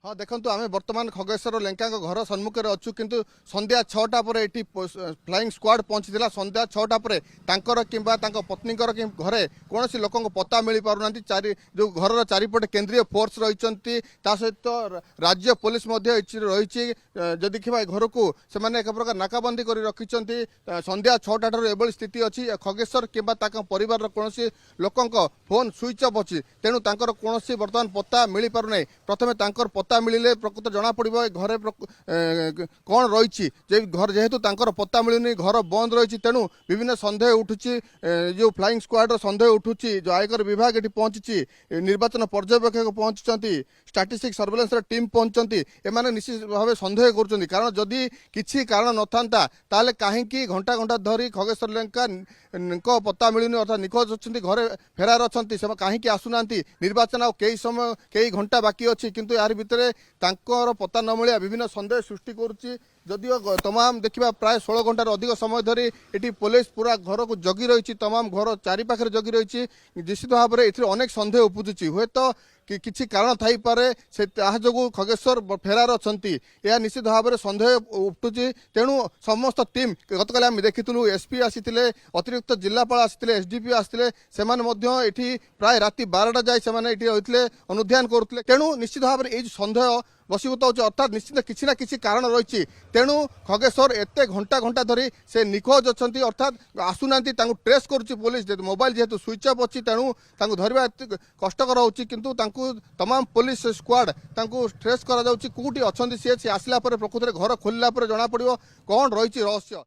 हाँ देखु आम बर्तमान खगेश्वर लेंका घर सम्मुख में अच्छु किंतु संध्या 6टा पर ये फ्लाइंग स्क्वाड पहुंची संध्या 6टा पर किंबा पत्नी घरे कौन लोक पता मिल पारना चारि जो घर चारिपटे केंद्रीय फोर्स रही सहित राज्य पुलिस रही जदि देखा घर को से एक प्रकार नाकाबंदी कर रखी संध्या 6टा ठार एभली स्थिति अच्छी खगेश्वर किंबा परिवार कौन लोक फोन स्विच ऑफ अच्छी तेणु कौन बर्तमान पता मिल पारना प्रथम पता मिले प्रकृत जना पड़ो घरे कौन रही घर जेहेतु पता मिलूनी घर बंद रही तेणु विभिन्न सन्देह उठुची जो फ्लाइंग स्क्वाड सन्देह उठुची जो आयकर विभाग ये पहुंची निर्वाचन पर्यवेक्षक पहुंची स्टैटिस्टिक्स सर्वेलेंस टीम पहुंचती एमाने निश्चित भाव सन्देह कर कारण जदि किसी कारण न था ताले कहीं घंटा घंटा धरी खगेश्वर लेंका पता मिलूनी अर्थात निखोज अच्छा घरे फेरार अच्छा कहीं आसुना निर्वाचन कई समय कई घंटा बाकी अच्छी किंतु यार भितर पता न मिलिया विभिन्न सन्देह सृष्टि करुच्ची जदियो तमाम देखा प्राय 16 घंटार अधिक समय धरी ये पुलिस पूरा घर को जगी रही तमाम घर चारिपाखे जगी रही निश्चित भाव में ये अनेक सन्देह उपजुची हे तो किसी कारण थी पारे से जो खगेश्वर फेरार अच्छा यह निश्चित भाव में सन्देह उठुची तेणु समस्त टीम गतकाली आम देखी एसपी आसी अतिरिक्त जिलापाल आसी एसडीपी आसते से प्राय राति 12टा जाए से अनुध्यान करुले तेणु निश्चित भाव में ये सन्देह बसीभूत होती अर्थात निश्चित किसी ना किसी कारण रही तेणु खगेश्वर एत घंटा घंटा धरी से निखोज अच्छा अर्थात आसुना ट्रेस करुच्ची पुलिस मोबाइल जेहेतु स्विच ऑफ अच्छी तेणु धरवा कष्टकर होची किंतु तमाम पुलिस स्क्वाड ट्रेस करा कौटी अच्छा सी आसला प्रकृति घर खोलला जना पड़ो कौन रही रहस्य।